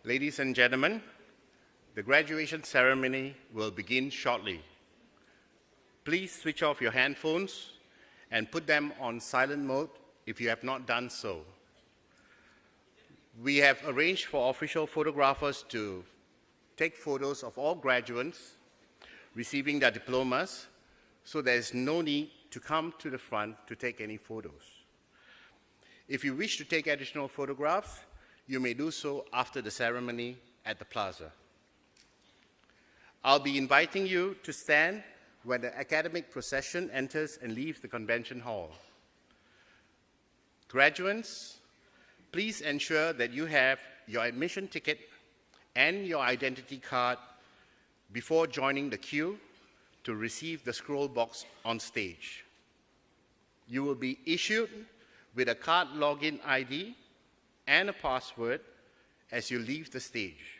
Ladies and gentlemen, the graduation ceremony will begin shortly. Please switch off your handphones and put them on silent mode if you have not done so. We have arranged for official photographers to take photos of all graduates receiving their diplomas, so there is no need to come to the front to take any photos. If you wish to take additional photographs, you may do so after the ceremony at the plaza. I'll be inviting you to stand when the academic procession enters and leaves the convention hall. Graduates, please ensure that you have your admission ticket and your identity card before joining the queue to receive the scroll box on stage. You will be issued with a card login ID and a password as you leave the stage.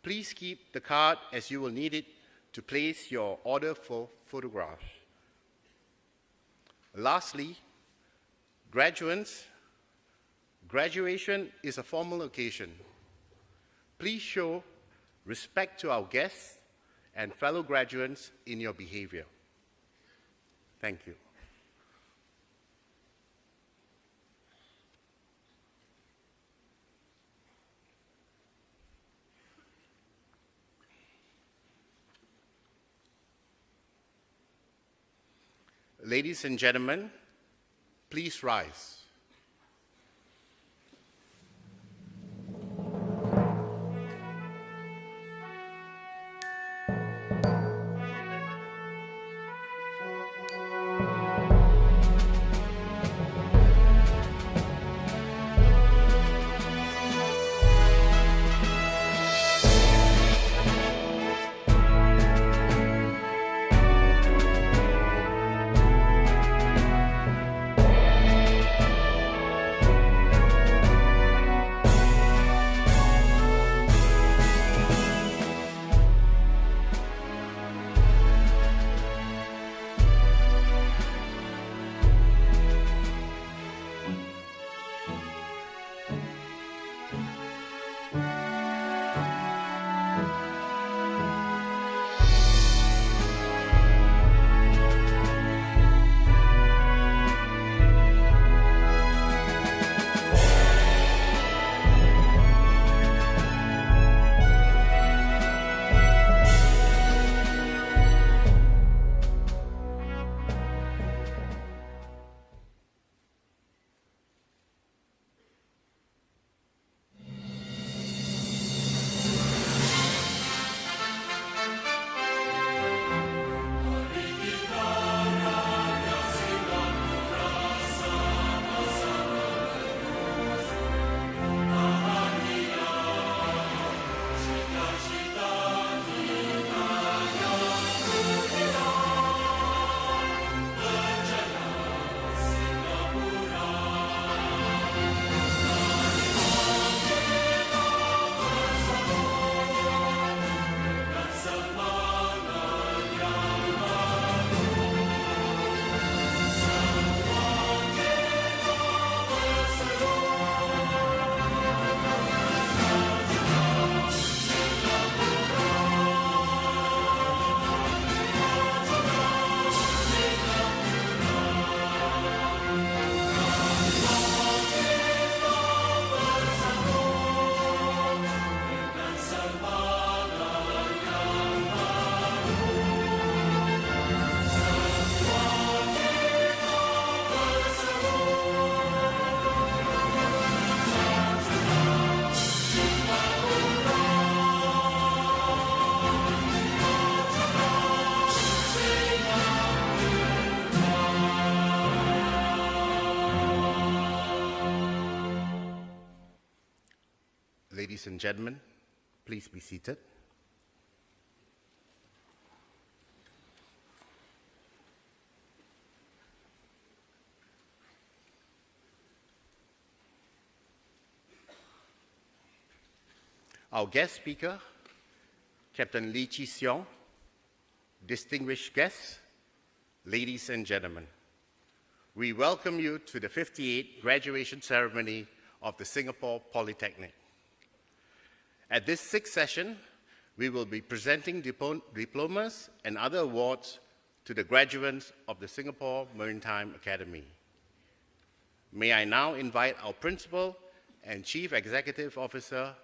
Please keep the card as you will need it to place your order for photographs. Lastly, graduates, graduation is a formal occasion. Please show respect to our guests and fellow graduates in your behavior. Thank you. Ladies and gentlemen, please rise. Ladies and gentlemen, please be seated. Our guest speaker, Captain Lee Chi-seong, distinguished guests, ladies and gentlemen, we welcome you to the 58th graduation ceremony of the Singapore Polytechnic. At this sixth session, we will be presenting diplomas and other awards to the graduates of the Singapore Maritime Academy. May I now invite our Principal and Chief Executive Officer,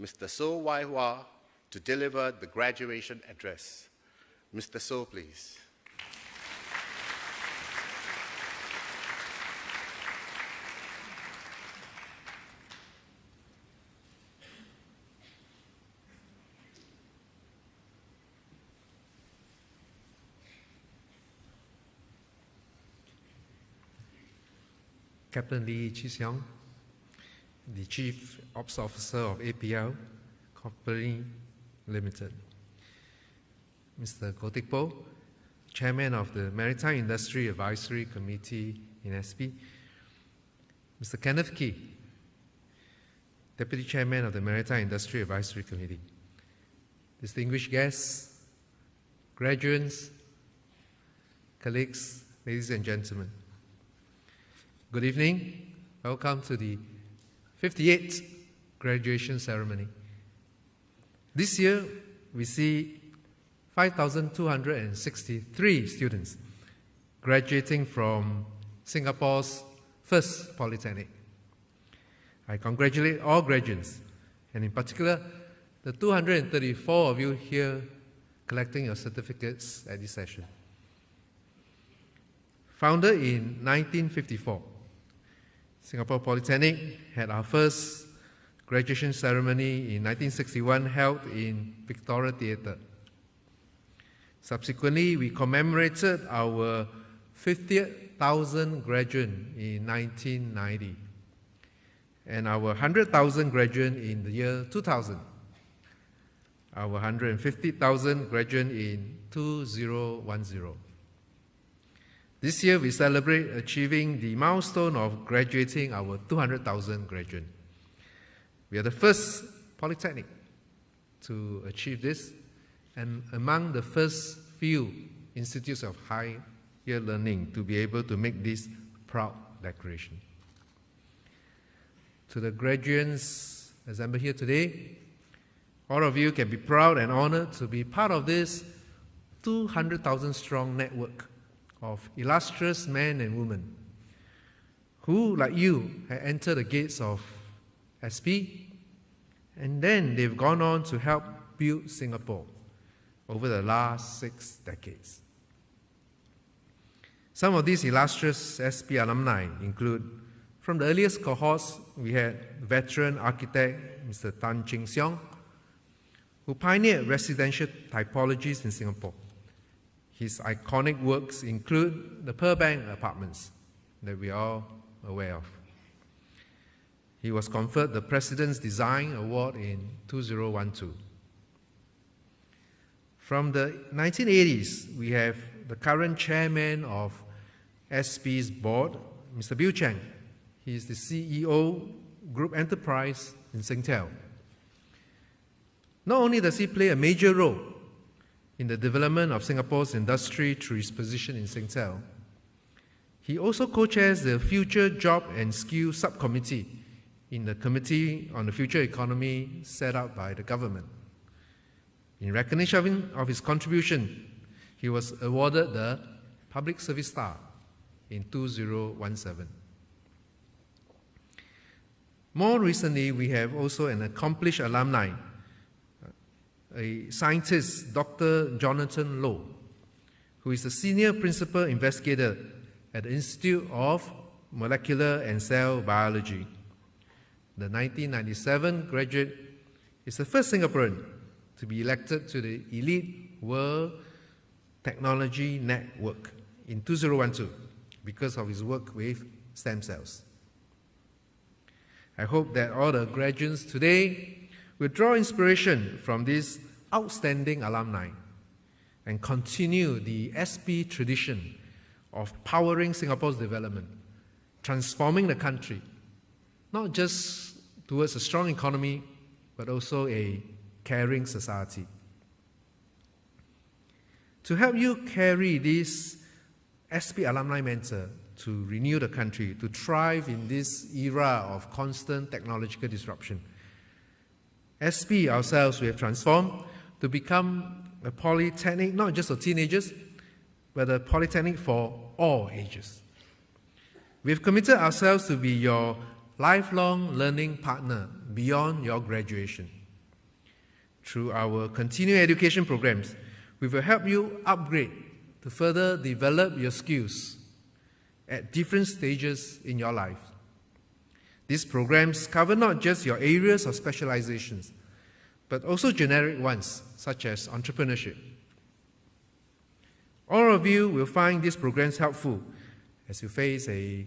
Mr. So Wai Hua, to deliver the graduation address. Mr. So, please. Captain Lee Chi-Siong, the Chief Ops Officer of APL Company Limited. Mr. Goh Teck Poh, Chairman of the Maritime Industry Advisory Committee in SP. Mr. Kenneth Kee, Deputy Chairman of the Maritime Industry Advisory Committee. Distinguished guests, graduates, colleagues, ladies and gentlemen. Good evening. Welcome to the 58th graduation ceremony. This year, we see 5,263 students graduating from Singapore's first Polytechnic. I congratulate all graduates, and in particular, the 234 of you here collecting your certificates at this session. Founded in 1954, Singapore Polytechnic had our first graduation ceremony in 1961 held in Victoria Theatre. Subsequently, we commemorated our 50,000 graduate in 1990 and our 100,000 graduate in the year 2000, our 150,000 graduate in 2010. This year, we celebrate achieving the milestone of graduating our 200,000 graduate. We are the first Polytechnic to achieve this, and among the first few institutes of higher learning to be able to make this proud declaration. To the graduates assembled here today, all of you can be proud and honored to be part of this 200,000 strong network of illustrious men and women who, like you, have entered the gates of SP, and then they've gone on to help build Singapore over the last 6 decades. Some of these illustrious SP alumni include, from the earliest cohorts, we had veteran architect Mr. Tan Ching Siong, who pioneered residential typologies in Singapore. His iconic works include the Pearl Bank apartments that we are all aware of. He was conferred the President's Design Award in 2012. From the 1980s, we have the current chairman of SP's board, Mr. Bill Chang. He is the CEO, Group Enterprise in Singtel. Not only does he play a major role in the development of Singapore's industry through his position in Singtel, he also co-chairs the Future Job and Skill Subcommittee in the Committee on the Future Economy set up by the government. In recognition of his contribution, he was awarded the Public Service Star in 2017. More recently, we have also an accomplished alumni, a scientist, Dr. Jonathan Low, who is a senior principal investigator at the Institute of Molecular and Cell Biology. The 1997 graduate is the first Singaporean to be elected to the Elite World Technology Network in 2012 because of his work with stem cells. I hope that all the graduates today will draw inspiration from these outstanding alumni and continue the SP tradition of powering Singapore's development, transforming the country, not just towards a strong economy, but also a caring society. To help you carry this SP alumni mentor to renew the country, to thrive in this era of constant technological disruption, SP ourselves, we have transformed to become a polytechnic, not just for teenagers, but a polytechnic for all ages. We've committed ourselves to be your lifelong learning partner beyond your graduation. Through our continuing education programs, we will help you upgrade to further develop your skills at different stages in your life. These programs cover not just your areas of specializations, but also generic ones, such as entrepreneurship. All of you will find these programs helpful as you face a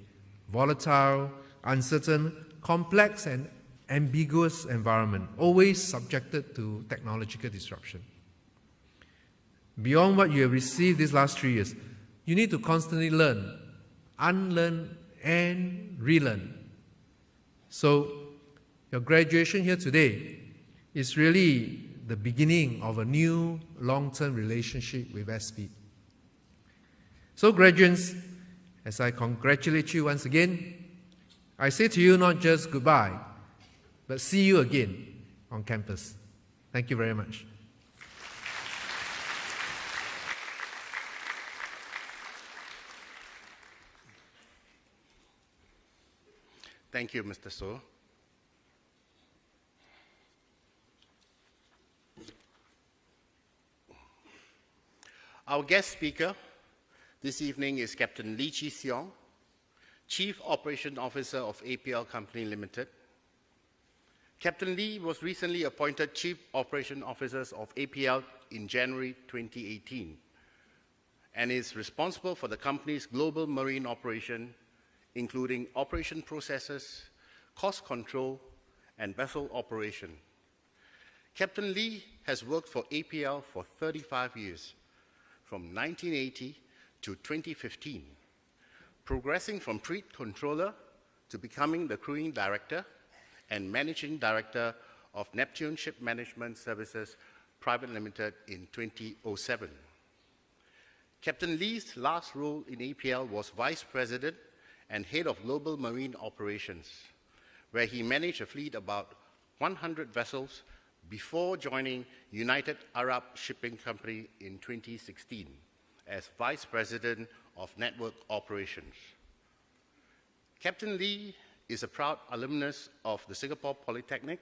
volatile, uncertain, complex, and ambiguous environment, always subjected to technological disruption. Beyond what you have received these last 3 years, you need to constantly learn, unlearn, and relearn. So, your graduation here today is really the beginning of a new long-term relationship with SP. So, graduates, as I congratulate you once again, I say to you not just goodbye, but see you again on campus. Thank you very much. Thank you, Mr. So. Our guest speaker this evening is Captain Lee Chi Seong, Chief Operation Officer of APL Company Limited. Captain Lee was recently appointed Chief Operation Officer of APL in January 2018 and is responsible for the company's global marine operation, including operation processes, cost control, and vessel operation. Captain Lee has worked for APL for 35 years, from 1980 to 2015, progressing from fleet controller to becoming the crewing director and managing director of Neptune Ship Management Services Private Limited in 2007. Captain Lee's last role in APL was Vice President and Head of Global Marine Operations, where he managed a fleet of about 100 vessels before joining United Arab Shipping Company in 2016 as Vice President of Network Operations. Captain Lee is a proud alumnus of the Singapore Polytechnic,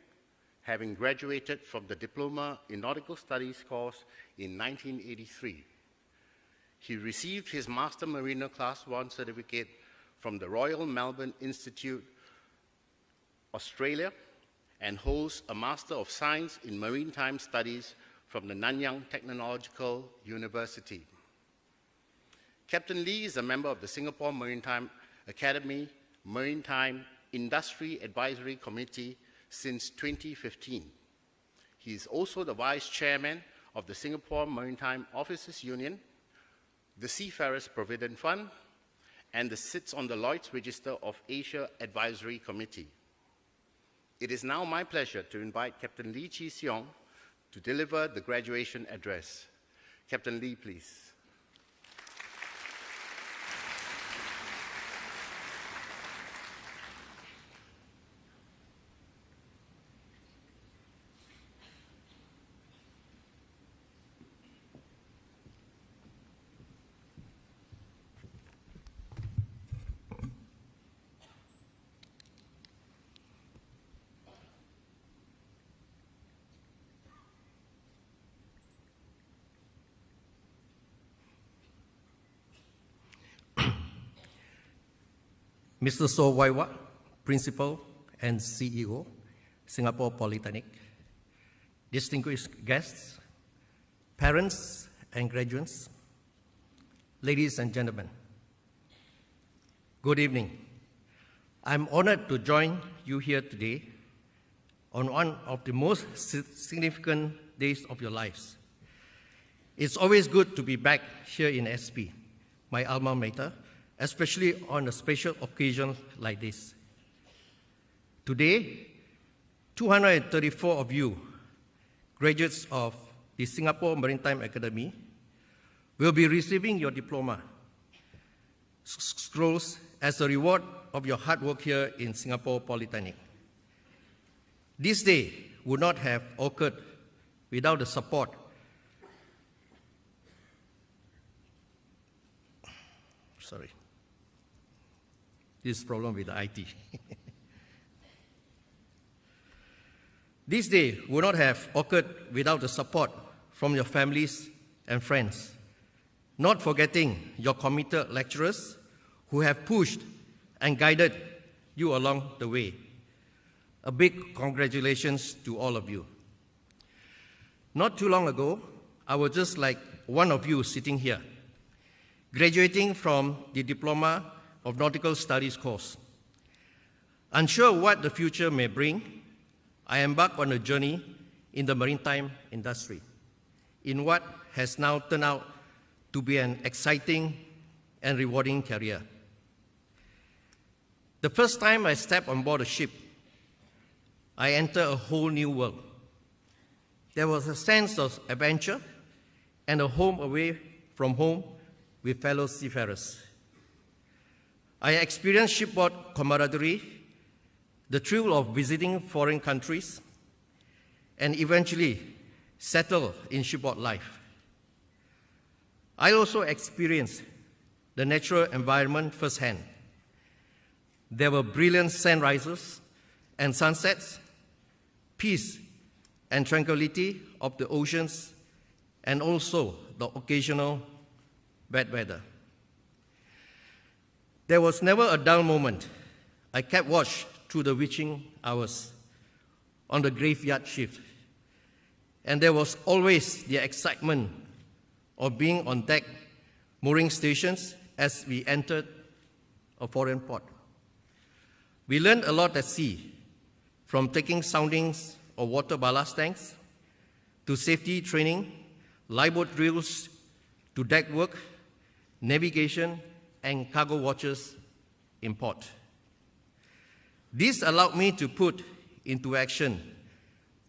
having graduated from the Diploma in Nautical Studies course in 1983. He received his Master Mariner Class 1 certificate from the Royal Melbourne Institute, Australia, and holds a Master of Science in Maritime Studies from the Nanyang Technological University. Captain Lee is a member of the Singapore Maritime Academy Maritime Industry Advisory Committee since 2015. He is also the Vice Chairman of the Singapore Maritime Officers Union, the Seafarers Provident Fund, and sits on the Lloyd's Register of Asia Advisory Committee. It is now my pleasure to invite Captain Lee Chi Seong to deliver the graduation address. Captain Lee, please. Mr. So Waiwa, Principal and CEO, Singapore Polytechnic, distinguished guests, parents and graduates, ladies and gentlemen, good evening. I'm honored to join you here today on one of the most significant days of your lives. It's always good to be back here in SP, my alma mater, especially on a special occasion like this. Today, 234 of you, graduates of the Singapore Maritime Academy, will be receiving your diploma scrolls as a reward of your hard work here in Singapore Polytechnic. This day would not have occurred without the support this problem with the IT. This day would not have occurred without the support from your families and friends, not forgetting your committed lecturers who have pushed and guided you along the way. A big congratulations to all of you. Not too long ago, I was just like one of you sitting here, graduating from the Diploma of Nautical Studies course. Unsure what the future may bring, I embarked on a journey in the maritime industry, in what has now turned out to be an exciting and rewarding career. The first time I stepped on board a ship, I entered a whole new world. There was a sense of adventure and a home away from home with fellow seafarers. I experienced shipboard camaraderie, the thrill of visiting foreign countries, and eventually settled in shipboard life. I also experienced the natural environment firsthand. There were brilliant sunrises and sunsets, peace and tranquility of the oceans, and also the occasional bad weather. There was never a dull moment. I kept watch through the witching hours on the graveyard shift, and there was always the excitement of being on deck mooring stations as we entered a foreign port. We learned a lot at sea, from taking soundings of water ballast tanks to safety training, lifeboat drills to deck work, navigation, and cargo watches in port. This allowed me to put into action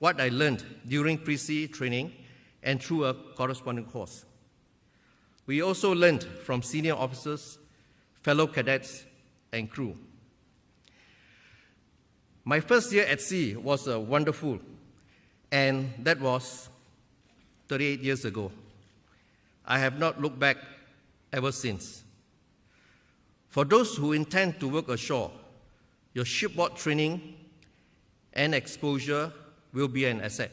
what I learned during pre-sea training and through a corresponding course. We also learned from senior officers, fellow cadets, and crew. My first year at sea was wonderful, and that was 38 years ago. I have not looked back ever since. For those who intend to work ashore, your shipboard training and exposure will be an asset.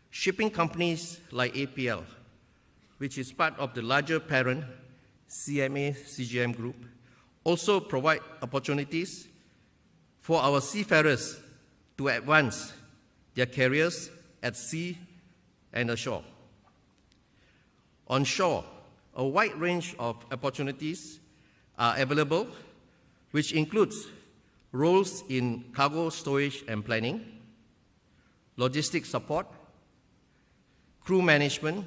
Shipping companies like APL, which is part of the larger parent CMA-CGM group, also provide opportunities for our seafarers to advance their careers at sea and ashore. On shore, a wide range of opportunities are available, which includes roles in cargo storage and planning, logistics support, crew management,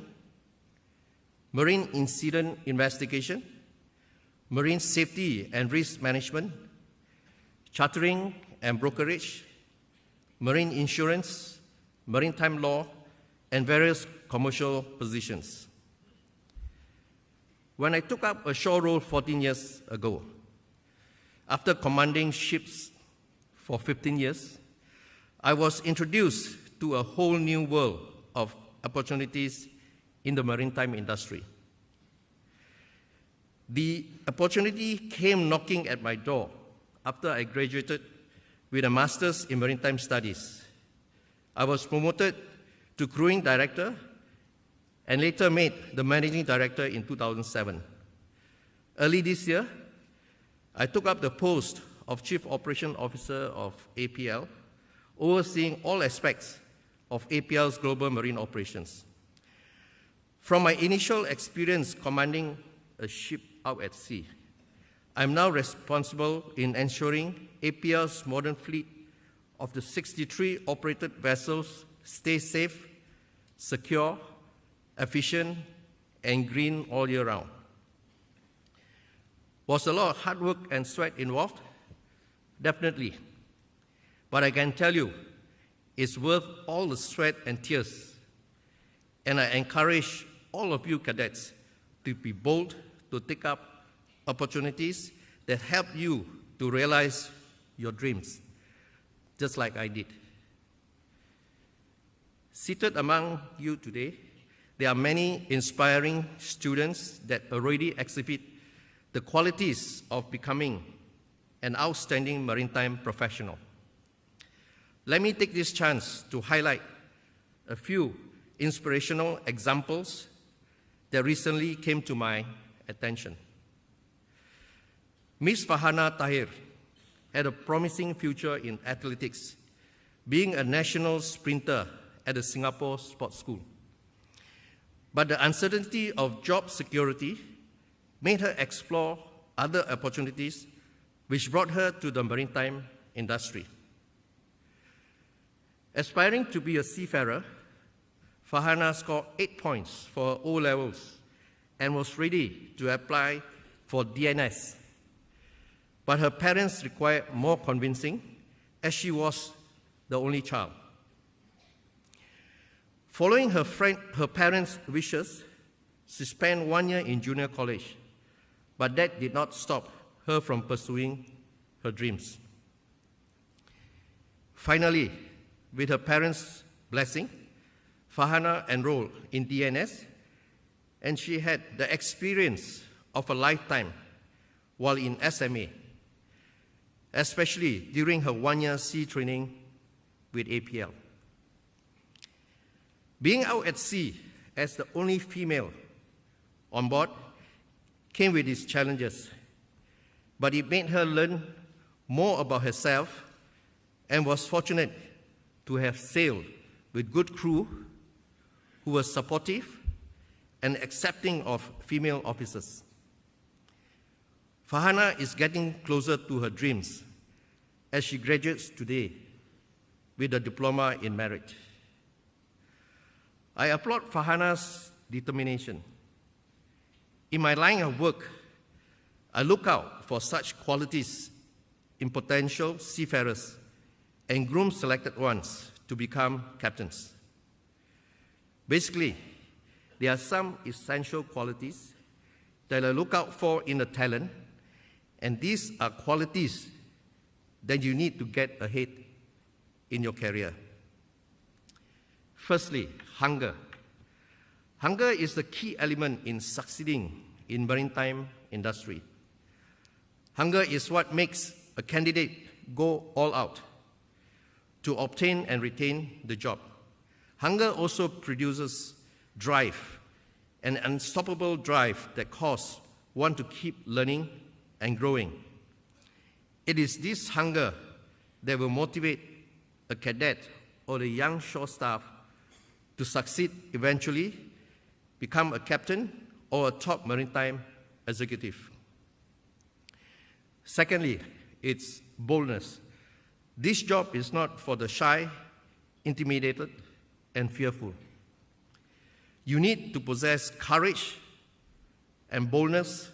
marine incident investigation, marine safety and risk management, chartering and brokerage, marine insurance, maritime law, and various commercial positions. When I took up a shore role 14 years ago, after commanding ships for 15 years, I was introduced to a whole new world of opportunities in the maritime industry. The opportunity came knocking at my door after I graduated with a master's in maritime studies. I was promoted to crewing director and later made the managing director in 2007. Early this year, I took up the post of Chief Operation Officer of APL, overseeing all aspects of APL's global marine operations. From my initial experience commanding a ship out at sea, I'm now responsible in ensuring APL's modern fleet of the 63 operated vessels stays safe, secure, efficient, and green all year round. Was a lot of hard work and sweat involved? Definitely. But I can tell you, it's worth all the sweat and tears. And I encourage all of you cadets to be bold, to take up opportunities that help you to realize your dreams, just like I did. Seated among you today, there are many inspiring students that already exhibit the qualities of becoming an outstanding maritime professional. Let me take this chance to highlight a few inspirational examples that recently came to my attention. Miss Farhana Tahir had a promising future in athletics, being a national sprinter at the Singapore Sports School. But the uncertainty of job security made her explore other opportunities, which brought her to the maritime industry. Aspiring to be a seafarer, Farhana scored 8 points for her O-levels and was ready to apply for DNS. But her parents required more convincing, as she was the only child. Following her parents' wishes, she spent 1 year in junior college, but that did not stop her from pursuing her dreams. Finally, with her parents' blessing, Farhana enrolled in DNS, and she had the experience of a lifetime while in SMA, especially during her 1 year sea training with APL. Being out at sea as the only female on board came with its challenges, but it made her learn more about herself and was fortunate to have sailed with good crew who were supportive and accepting of female officers. Farhana is getting closer to her dreams as she graduates today with a diploma in merit. I applaud Farhana's determination. In my line of work, I look out for such qualities in potential seafarers and groom selected ones to become captains. Basically, there are some essential qualities that I look out for in a talent, and these are qualities that you need to get ahead in your career. Firstly, hunger. Hunger is the key element in succeeding in maritime industry. Hunger is what makes a candidate go all out to obtain and retain the job. Hunger also produces drive, an unstoppable drive that causes one to keep learning and growing. It is this hunger that will motivate a cadet or the young shore staff to succeed eventually, become a captain or a top maritime executive. Secondly, it's boldness. This job is not for the shy, intimidated, and fearful. You need to possess courage and boldness,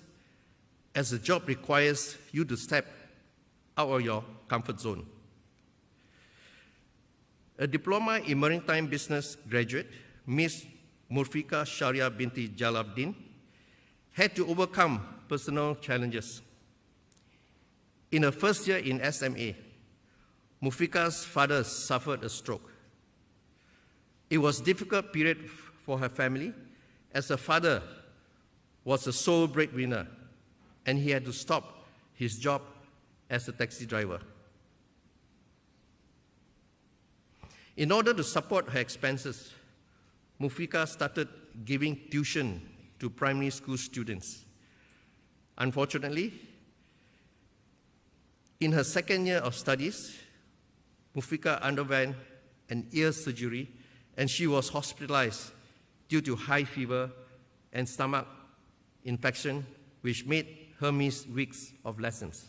as the job requires you to step out of your comfort zone. A diploma in maritime business graduate, Ms. Murfika Sharia binti Jalabdin, had to overcome personal challenges. In her first year in SMA, Murfika's father suffered a stroke. It was a difficult period for her family, as her father was the sole breadwinner, and he had to stop his job as a taxi driver. In order to support her expenses, Murfika started giving tuition to primary school students. Unfortunately, in her second year of studies, Murfika underwent an ear surgery, and she was hospitalized due to high fever and stomach infection, which made her miss weeks of lessons.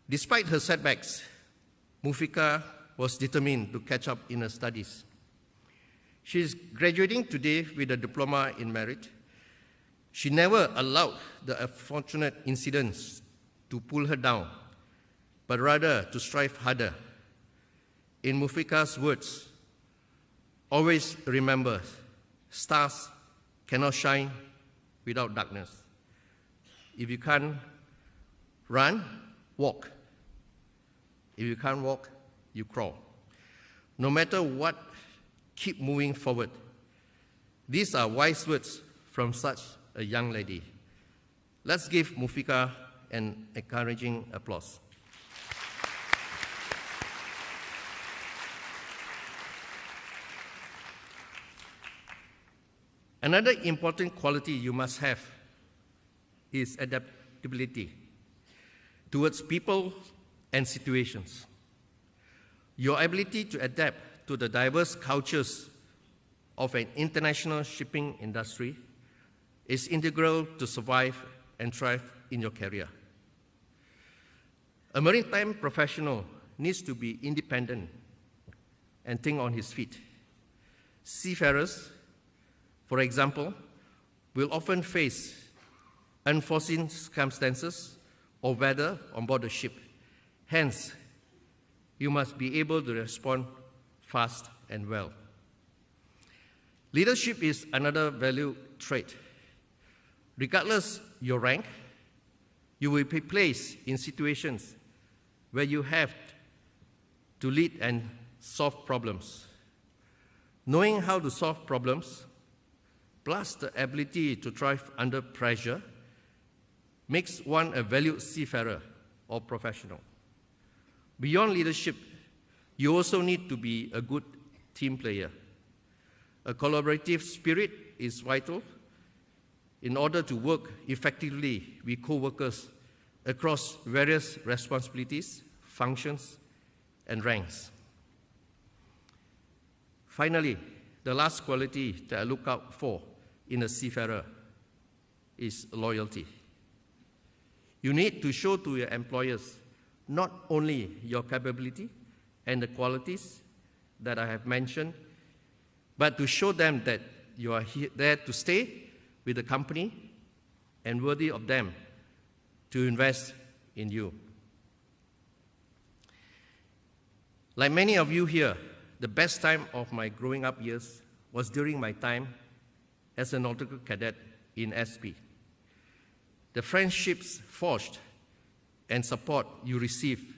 Despite her setbacks, Murfika was determined to catch up in her studies. She is graduating today with a diploma in merit. She never allowed the unfortunate incidents to pull her down, but rather to strive harder. In Murfika's words, always remember, stars cannot shine without darkness. If you can't run, walk. If you can't walk, you crawl. no matter what, keep moving forward. These are wise words from such a young lady. Let's give Mufika an encouraging applause. Another important quality you must have is adaptability towards people and situations. Your ability to adapt to the diverse cultures of an international shipping industry is integral to survive and thrive in your career. A maritime professional needs to be independent and think on his feet. Seafarers, for example, will often face unforeseen circumstances or weather on board the ship. Hence, you must be able to respond fast and well. Leadership is another value trait. Regardless your rank, you will be placed in situations where you have to lead and solve problems. Knowing how to solve problems, plus the ability to thrive under pressure, makes one a valued seafarer or professional. Beyond leadership, you also need to be a good team player. A collaborative spirit is vital in order to work effectively with co-workers across various responsibilities, functions, and ranks. Finally, the last quality that I look out for in a seafarer is loyalty. You need to show to your employers not only your capability and the qualities that I have mentioned, but to show them that you are there to stay with the company and worthy of them to invest in you. Like many of you here, the best time of my growing up years was during my time as a nautical cadet in SP. The friendships forged and support you receive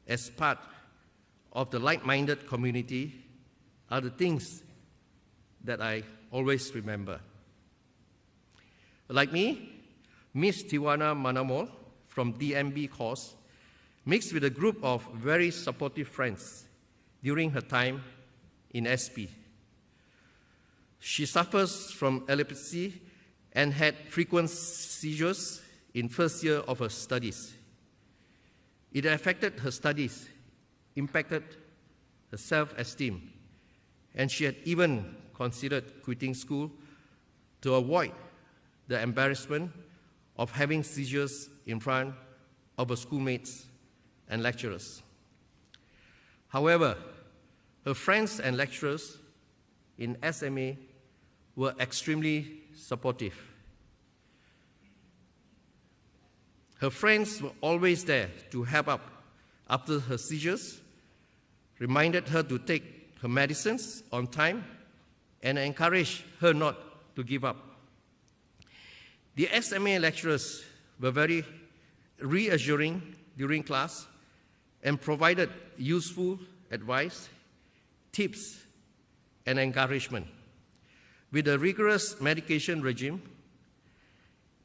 as part of the like-minded community are the things that I always remember. Like me, Miss Tiwana Manamol from DMB course mixed with a group of very supportive friends during her time in SP. She suffers from epilepsy and had frequent seizures in first year of her studies. It affected her studies, impacted her self-esteem, and she had even considered quitting school to avoid the embarrassment of having seizures in front of her schoolmates and lecturers. However, her friends and lecturers in SMA were extremely supportive. Her friends were always there to help up after her seizures, reminded her to take her medicines on time, and encouraged her not to give up. The SMA lecturers were very reassuring during class and provided useful advice, tips, and encouragement. With a rigorous medication regime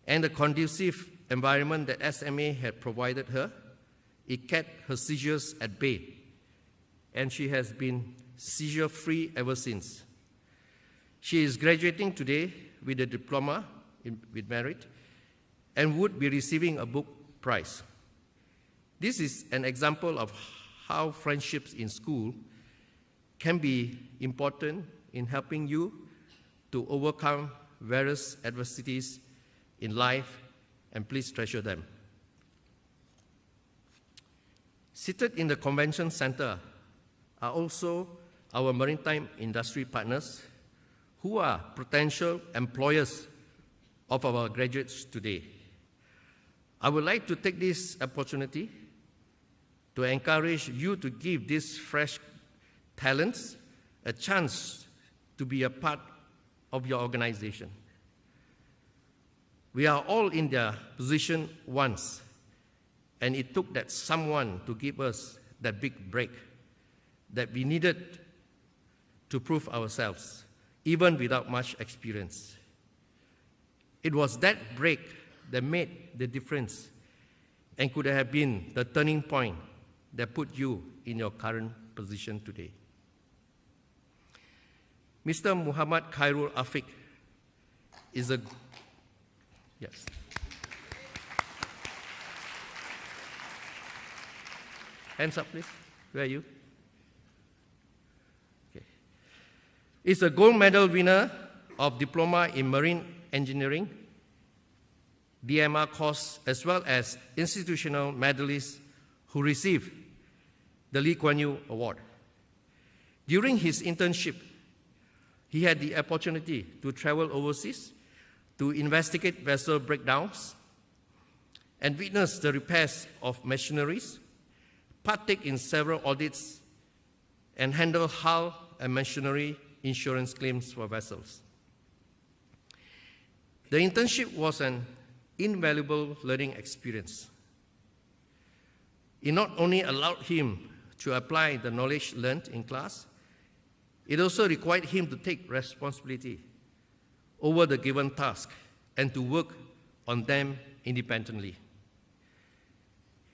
and the conducive environment that SMA had provided her, it kept her seizures at bay, and she has been seizure-free ever since. She is graduating today with a diploma with merit and would be receiving a book prize. This is an example of how friendships in school can be important in helping you to overcome various adversities in life, and please treasure them. Seated in the convention center are also our maritime industry partners who are potential employers of our graduates today. I would like to take this opportunity to encourage you to give these fresh talents a chance to be a part of your organization. We are all in their position once, and it took that someone to give us that big break that we needed to prove ourselves, even without much experience. It was that break that made the difference and could have been the turning point that put you in your current position today. Mr. Muhammad Khairul Afiq is a... Yes. Hands up, please. Where are you? Okay. Is a gold medal winner of Diploma in Marine Engineering, DMR course, as well as institutional medalist who received the Lee Kuan Yew Award. During his internship, he had the opportunity to travel overseas to investigate vessel breakdowns and witness the repairs of machineries, partake in several audits, and handle hull and machinery insurance claims for vessels. The internship was an invaluable learning experience. It not only allowed him to apply the knowledge learned in class, it also required him to take responsibility over the given task and to work on them independently.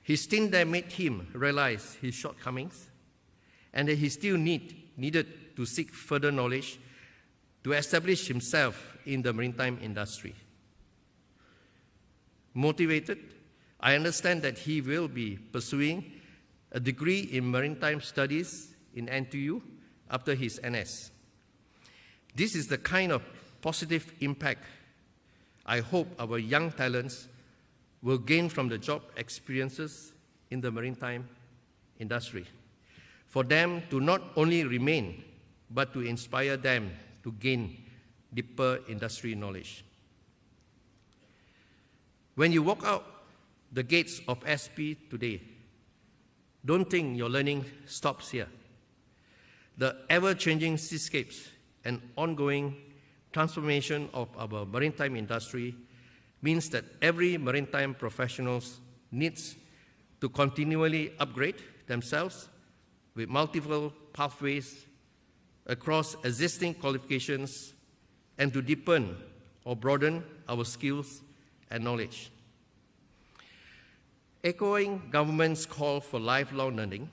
His stint there made him realize his shortcomings and that he still needed to seek further knowledge to establish himself in the maritime industry. Motivated, I understand that he will be pursuing a degree in maritime studies in NTU after his NS. This is the kind of positive impact I hope our young talents will gain from the job experiences in the maritime industry, for them to not only remain, but to inspire them to gain deeper industry knowledge. When you walk out the gates of SP today, don't think your learning stops here. The ever-changing seascapes and ongoing transformation of our maritime industry means that every maritime professional needs to continually upgrade themselves with multiple pathways across existing qualifications and to deepen or broaden our skills and knowledge. Echoing government's call for lifelong learning,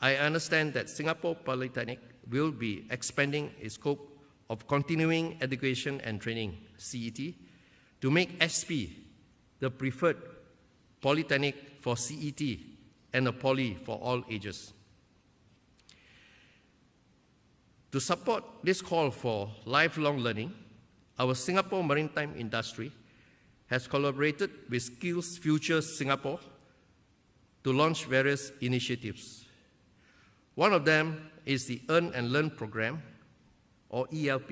I understand that Singapore Polytechnic will be expanding its scope of continuing education and training, CET, to make SP the preferred polytechnic for CET and a poly for all ages. To support this call for lifelong learning, our Singapore maritime industry has collaborated with Skills Future Singapore to launch various initiatives. One of them is the Earn and Learn program, or ELP,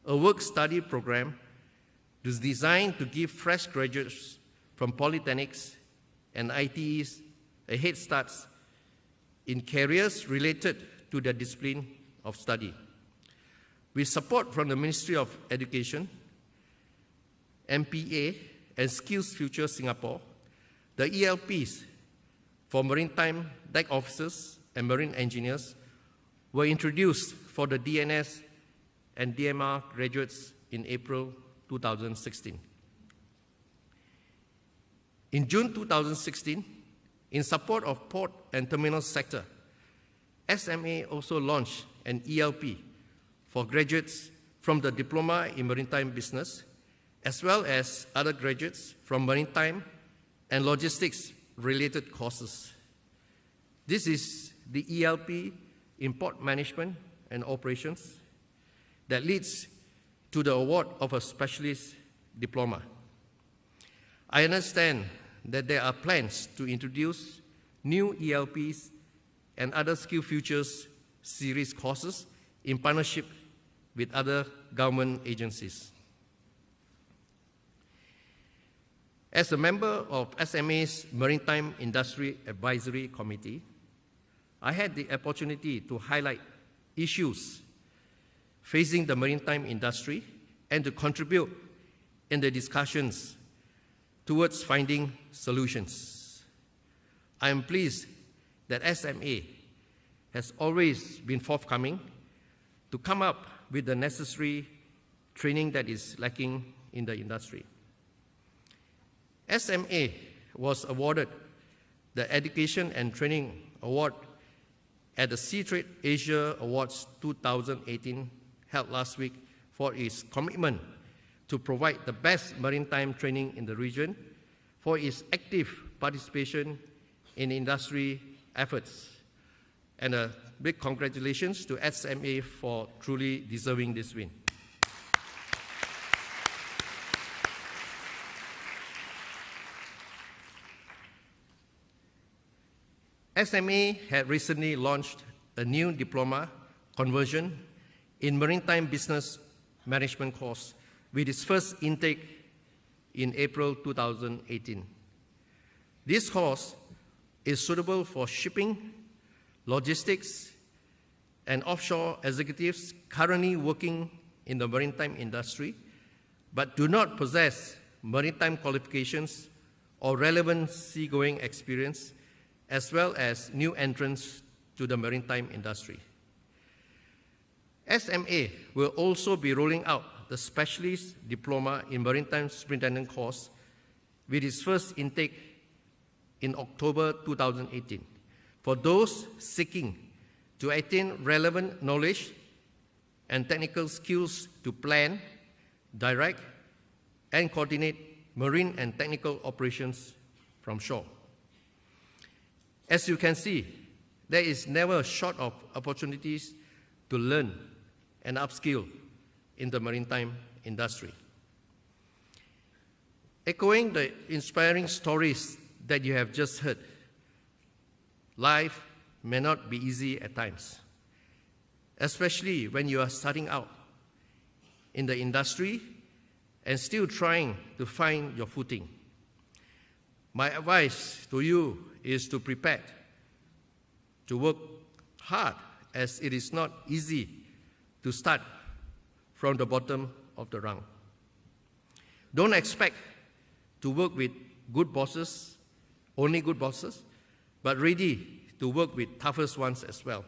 a work-study program that is designed to give fresh graduates from polytechnics and ITEs a head start in careers related to their discipline of study. With support from the Ministry of Education, MPA, and Skills Future Singapore, the ELPs for maritime deck officers and marine engineers were introduced for the DNS and DMR graduates in April 2016. In June 2016, in support of port and terminal sector, SMA also launched an ELP for graduates from the Diploma in Maritime Business, as well as other graduates from maritime and logistics-related courses. This is the ELP in port management and operations that leads to the award of a specialist diploma. I understand that there are plans to introduce new ELPs and other Skill Futures series courses in partnership with other government agencies. As a member of SMA's Maritime Industry Advisory Committee, I had the opportunity to highlight issues facing the maritime industry and to contribute in the discussions towards finding solutions. I am pleased that SMA has always been forthcoming to come up with the necessary training that is lacking in the industry. SMA was awarded the Education and Training Award at the Seatrade Asia Awards 2018 held last week for its commitment to provide the best maritime training in the region, for its active participation in industry efforts. And a big congratulations to SMA for truly deserving this win. SMA had recently launched a new diploma conversion in maritime business management course with its first intake in April 2018. This course is suitable for shipping, logistics, and offshore executives currently working in the maritime industry, but do not possess maritime qualifications or relevant seagoing experience, as well as new entrants to the maritime industry. SMA will also be rolling out the Specialist Diploma in Maritime Superintendent course with its first intake in October 2018 for those seeking to attain relevant knowledge and technical skills to plan, direct, and coordinate marine and technical operations from shore. As you can see, there is never a short of opportunities to learn and upskill in the maritime industry. Echoing the inspiring stories that you have just heard, life may not be easy at times, especially when you are starting out in the industry and still trying to find your footing. My advice to you is to prepare, to work hard, as it is not easy to start from the bottom of the rung. Don't expect to work with good bosses, only good bosses, but ready to work with toughest ones as well.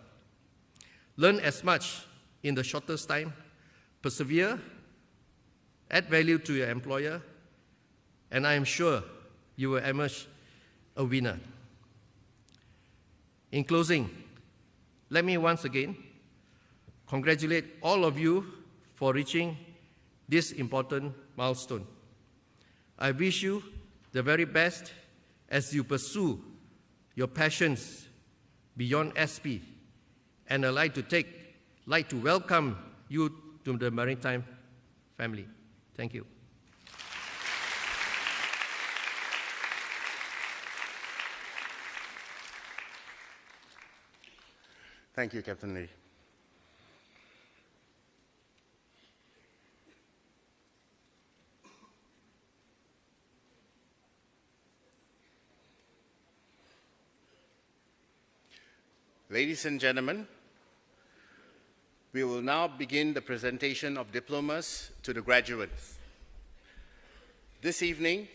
Learn as much in the shortest time, persevere, add value to your employer, and I am sure you will emerge a winner. In closing, let me once again congratulate all of you for reaching this important milestone. I wish you the very best as you pursue your passions beyond SP, and I'd like to welcome you to the maritime family. Thank you. Thank you, Captain Lee. Ladies and gentlemen, we will now begin the presentation of diplomas to the graduates. This evening,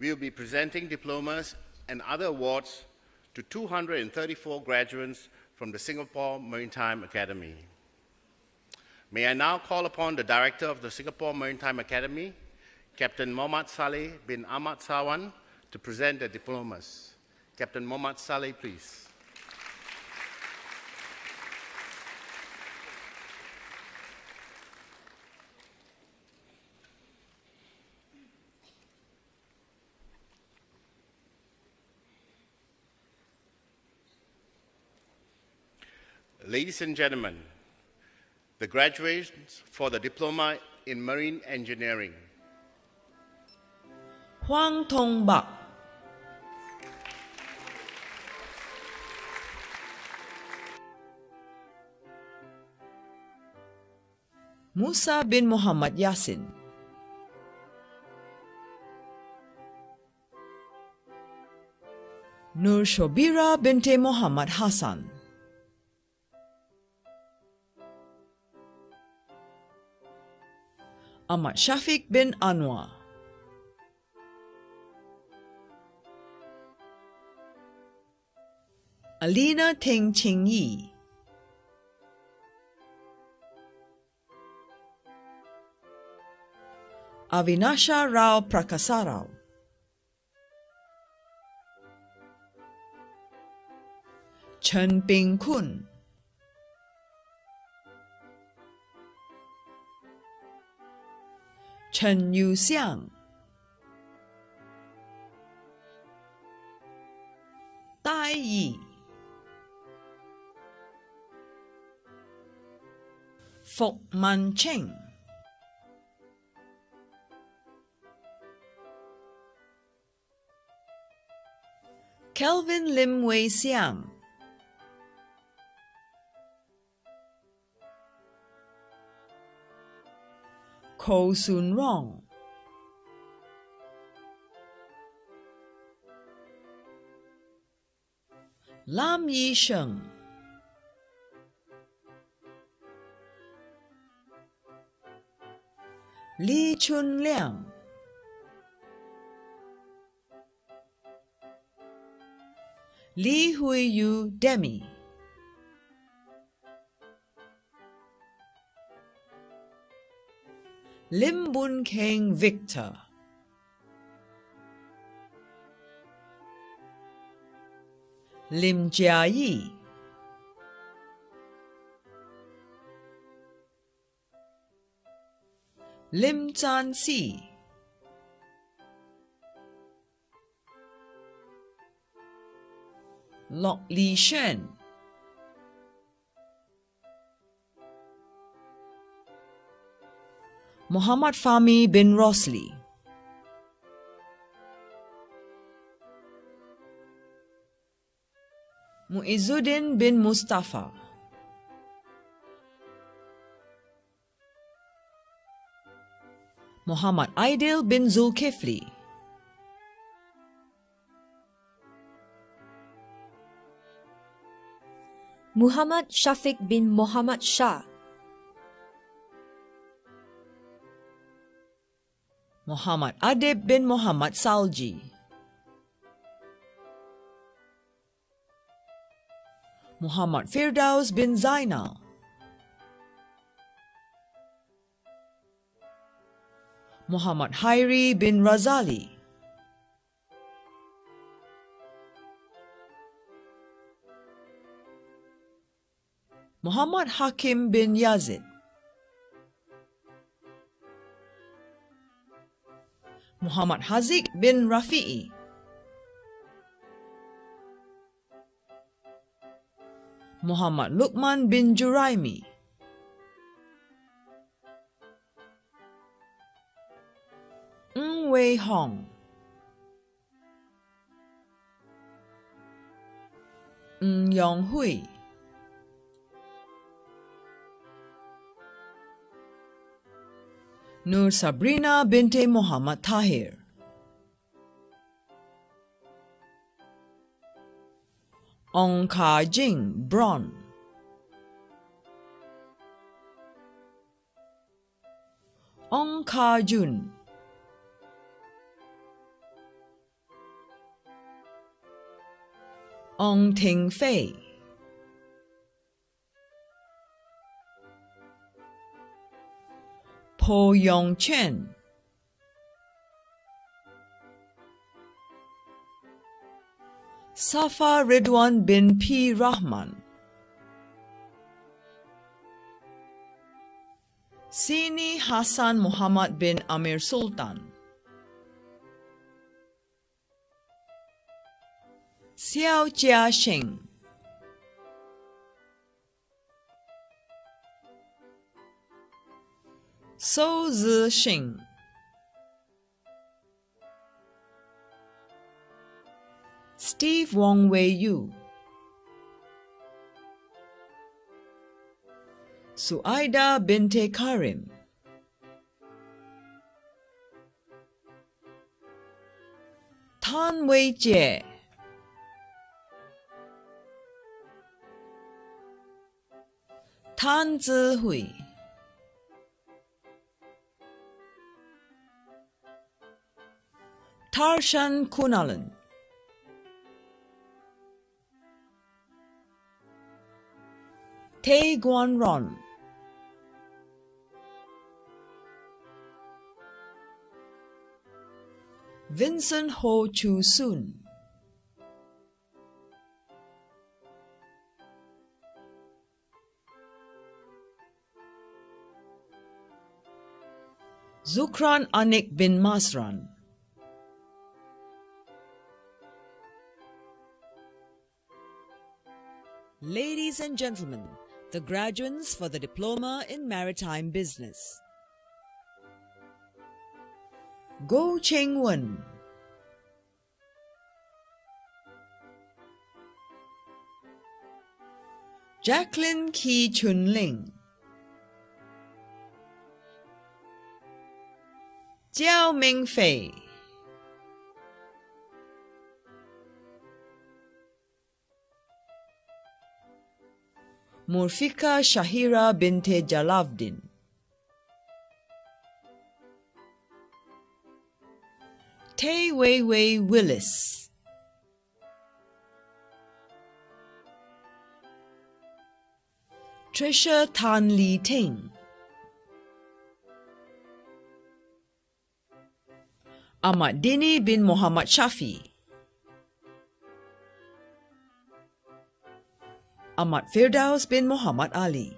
we will be presenting diplomas and other awards to 234 graduates from the Singapore Maritime Academy. May I now call upon the Director of the Singapore Maritime Academy, Captain Mohammad Saleh bin Ahmad Sawan, to present the diplomas. Captain Mohammad Saleh, please. Ladies and gentlemen, the graduates for the Diploma in Marine Engineering. Huang Tong Bak, Musa bin Muhammad Yasin, Nur Shobira binti Muhammad Hassan, Ahmad Shafiq bin Anwar, Alina Teng Ching Yi, Avinasha Rao Prakasarao, Chen Ping Kun, Chen Yu Xiang, Tai Yi, Fok Man Cheng, Kelvin Lim Wei Xiang, Ko Sun Rong, Lam Yi Sheng, Li Chun Liang, Li Hui Yu Demi, Lim Bun Keng Victor, Lim Jia Yi, Lim Zhan Si, Lok Li Shen, Muhammad Fahmi bin Rosli, Muizzuddin bin Mustafa, Muhammad Aidil bin Zulkifli, Muhammad Shafiq bin Muhammad Shah, Muhammad Adib bin Muhammad Salji, Muhammad Firdaus bin Zainal, Muhammad Hairi bin Razali, Muhammad Hakim bin Yazid, Muhammad Haziq bin Rafi'i, Muhammad Luqman bin Juraimi, Ng Wei Hong, Ng Yong Hui, Nur Sabrina binti Muhammad Tahir, Ong Ka Jing Bron, Ong Ka Jun, Ong Ting Fei, Po Yong Chen, Safa Ridwan bin P. Rahman, Sini Hassan Muhammad bin Amir Sultan, Xiao Jia Sheng, So Zi Xing, Steve Wong Wei Yu, Suaida binte Karim, Tan Wei Jie, Tan Zihui, Tarshan Kunalan, Tae Guan Ron, Vincent Ho Chu Soon, Zukran Anik bin Masran, Ladies and gentlemen, the graduates for the Diploma in Maritime Business. Goh Cheng Wen, Jacqueline Kee Chun Ling, Jiao Ming Fei, Murfika Shahira Binte Jalavdin, Tay Wei Wei Willis, Trisha Tan Lee Ting, Ahmad Dini bin Muhammad Shafi, Ahmad Firdaus bin Muhammad Ali,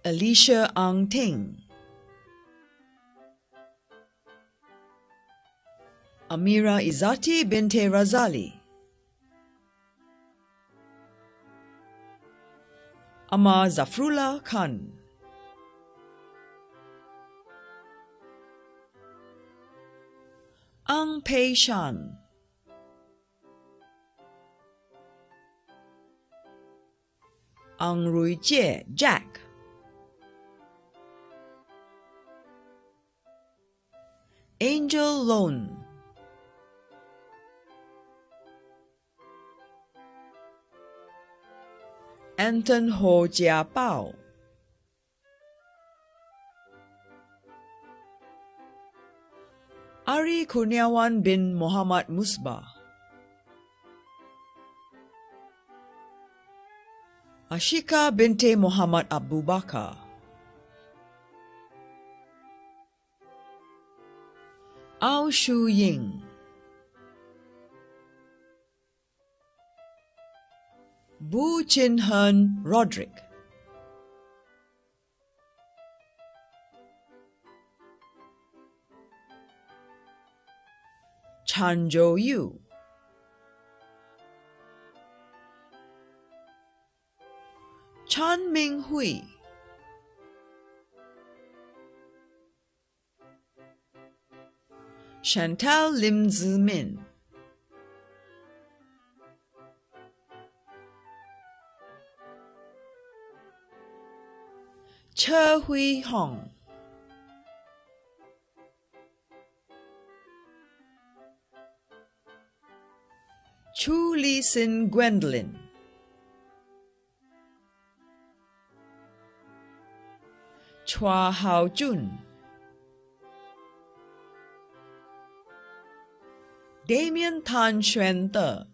Alicia Ang Ting, Amira Izati binte Razali, Amma Zafrullah Khan, Ang Pei Shan, Ang Rui Jie Jack, Angel Lone, Anton Ho Jia Bao, Ari Kurniawan bin Muhammad Musbah, Ashika binte Muhammad Abu Bakar, Ao Shu Ying, Bu Chin Hen Roderick, Chan Jo Yu, Chan Ming Hui, Chantal Lim Zi Min, Che Hui Hong, Chu Li Sin Gwendolyn, Chua Hao Jun, Damien Tan Xuan De,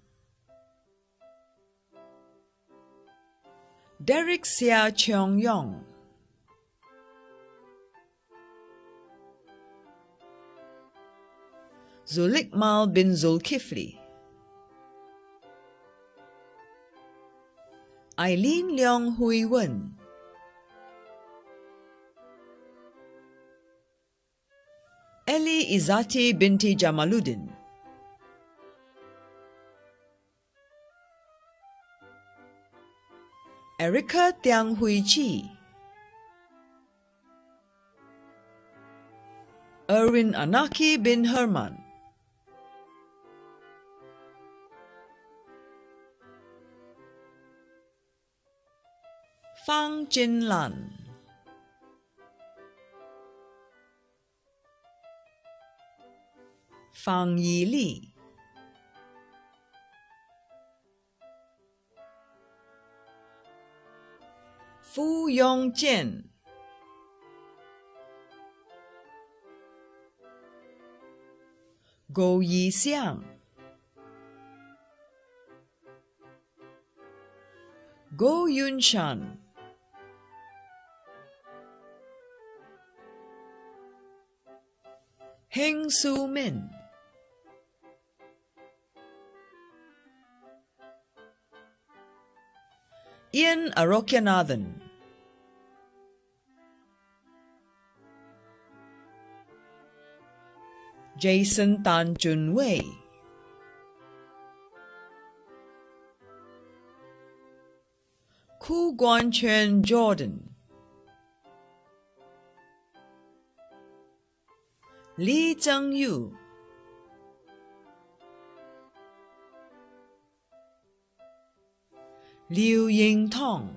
Derek Sia Cheong Yong, Zulikmal bin Zulkifli, Eileen Leong Hui Wen, Eli Izati binti Jamaluddin, Erica Tiang Hui Chi, Erwin Anaki bin Herman, Fang Jin Lan, Fang Yi Li, Fu Yong Jian, Go Yi Xiang, Go Yun Shan, Heng Su Min, Ian Arokyanathan, Jason Tan Chun Wei, Ku Guan Chuan Jordan, Lee Zheng Yu, Liu Ying Tong,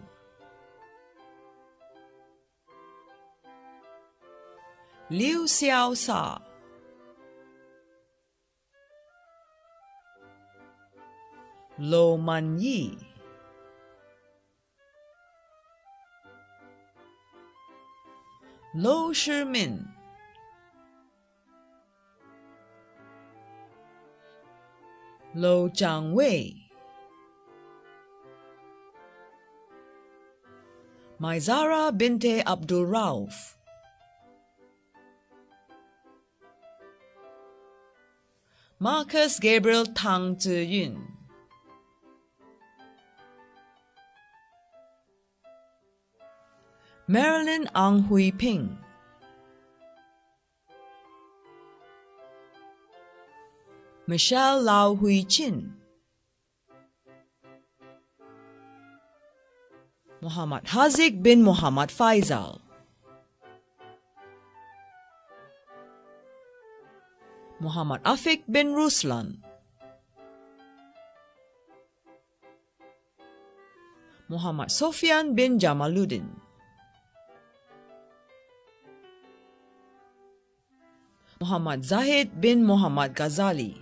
Liu Xiao Sa, Lo Man Yi, Lo Shi Min, Lo Zhang Wei, Maizara binte Abdul Rauf, Marcus Gabriel Tang Ziyun, Marilyn Ang Hui Ping, Michelle Lau Hui Chin, Muhammad Haziq bin Muhammad Faisal, Muhammad Afiq bin Ruslan, Muhammad Sofyan bin Jamaluddin, Muhammad Zahid bin Muhammad Ghazali,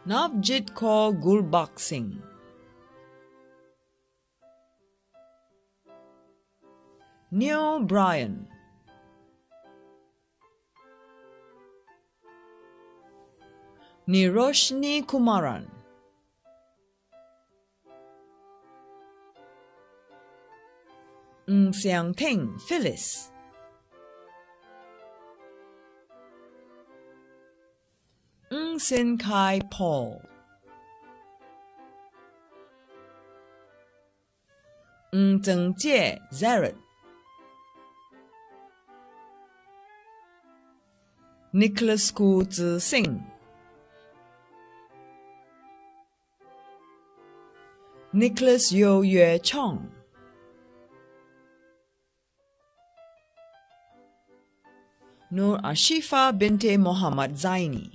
Navjit Kaur Gulbakh Singh, Neo Brian, Niroshni Kumaran, Ng Xiang Ting Phyllis, Ng Sin Kai Paul, Ng Zhengjie Zaret, Nicholas Ku Zixing, Nicholas Yo Yue Chong, Nur Ashifa binte Muhammad Zaini,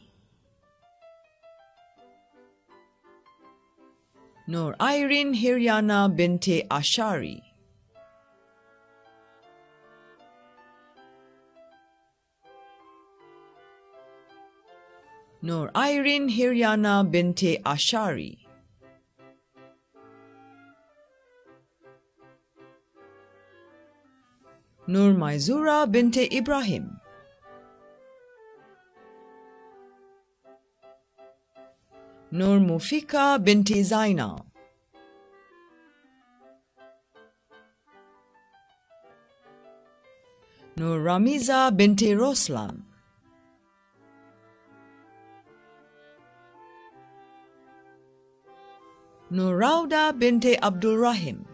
Nur Irene Hiryana binte Ashari, Nur Irene Hiryana binte Ashari, Nur Maizura binte Ibrahim, Nur Mufika binti Zainal, Nur Ramiza binti Roslan, Nur Rauda binti Abdul Rahim,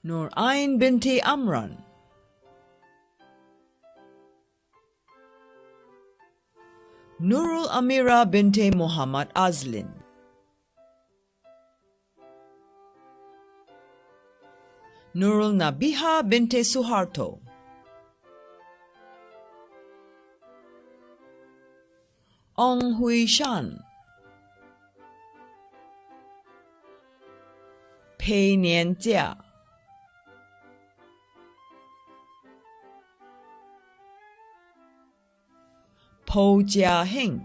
Nur Ain binti Amran, Nurul Amira binte Muhammad Azlin, Nurul Nabiha binte Suharto, Ong Hui Shan, Pei Nian Jia, Po Jia Heng,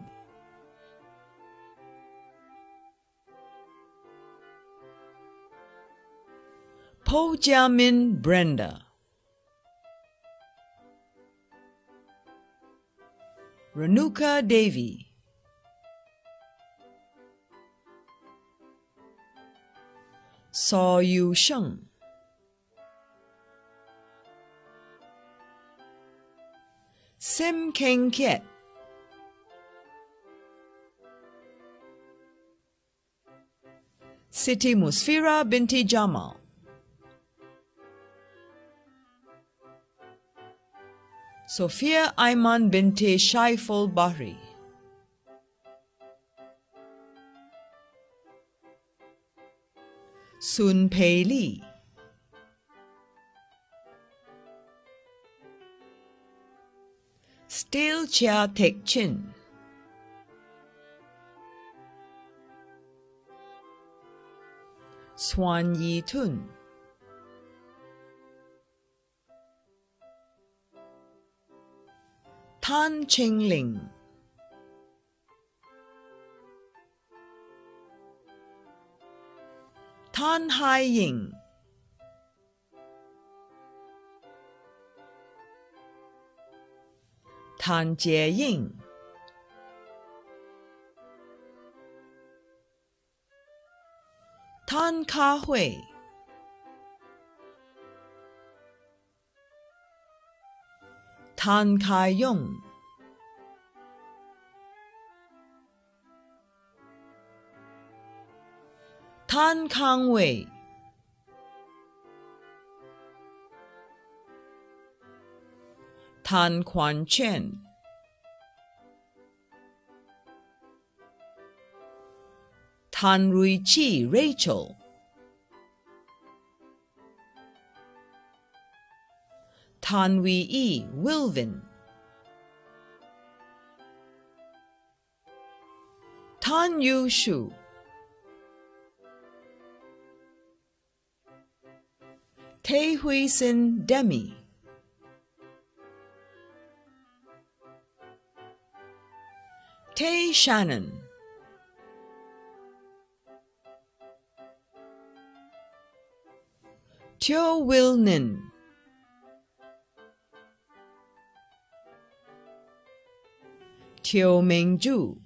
Po Jia Min Brenda, Renuka Devi, So Yu Sheng, Lim Keng Kiet, Siti Musfira binti Jamal, Sophia Aiman binti Shaiful Bahri, Sun Pei Li, Still Chia Tek Chin, Swan Yi Tun, Tan Ching Ling, Tan Hai Ying, Tan Jie Ying, Tan Ka Hui, Tan Kai Yong, Tan Kang Wei, Tan Quan Chen, Tan Rui Chi Rachel, Tan Wee Yi Wilvin, Tan Yu Shu, Tay Hui Sin Demi, Tay Shannon, Teo Will Nin, Teo Meng Ju,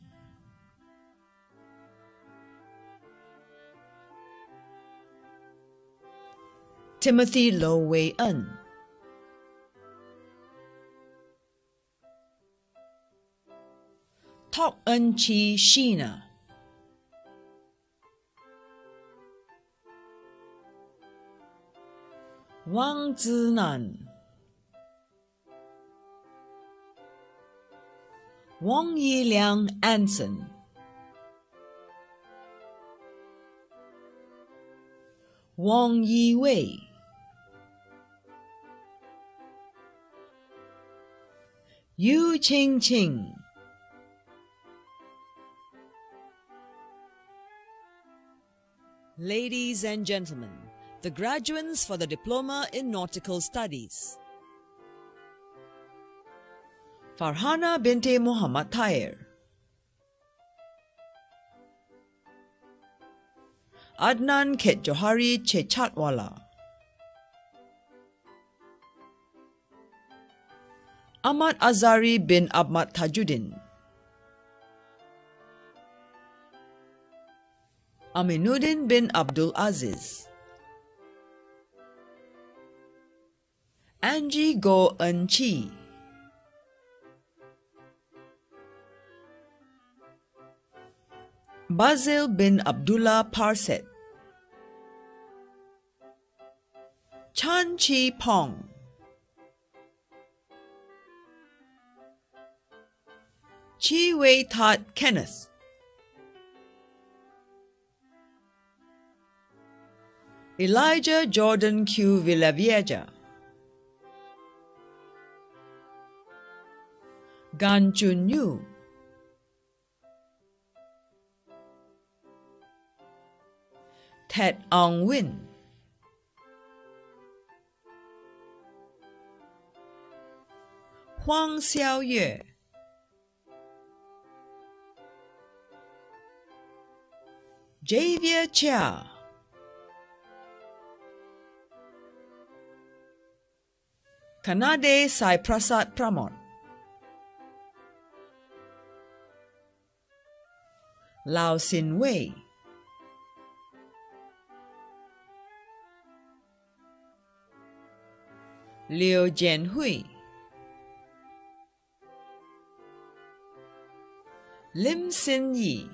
Timothy Lo Wei En, Tok En Chi Sheena, Wang Zinan, Wang Yiliang Anson, Wang Yi Wei, Yu Qing Qing, Ladies and gentlemen, the graduates for the Diploma in Nautical Studies. Farhana binti Muhammad Tahir, Adnan Khet Johari Chechatwala, Ahmad Azari bin Ahmad Tajuddin, Aminuddin bin Abdul Aziz, Angie Go En Chi, Basil bin Abdullah Parset, Chan Chi Pong, Chi Wei Tat Kenneth, Elijah Jordan Q. Villavieja, Gan Chun Yu, Ted Ong Win, Huang Xiaoyue, Javier Chia, Kanade Sai Prasad Pramod, Lao Sin Wei, Liu Jianhui, Lim Sin Yi,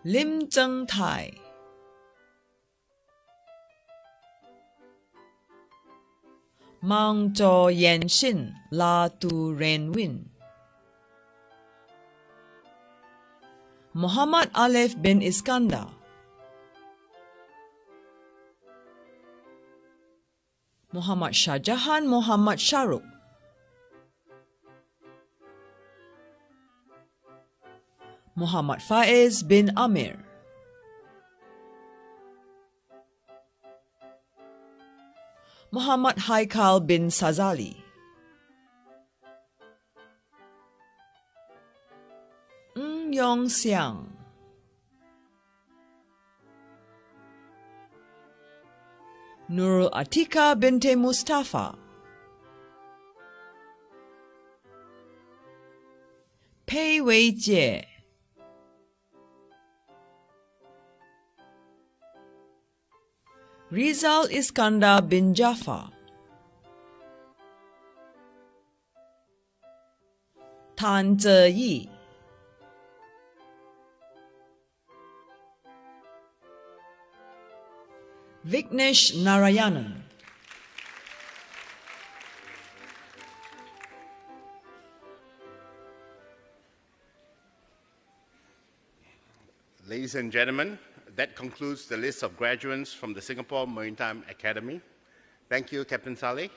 Lim Zheng Tai, Mang Zhou Yan Xin La Tu Ren Win, Muhammad Aleph bin Iskandar, Muhammad Shah Jahan Muhammad Shahrukh, Muhammad Faiz bin Amir, Muhammad Haikal bin Sazali, Yong Xiang, Nurul Atika binte Mustafa, Pei Wei Jie, Rizal Iskandar bin Jafar, Tan Zeyi, Vignesh Narayanan, Ladies and gentlemen, that concludes the list of graduates from the Singapore Maritime Academy. Thank you, Captain Saleh.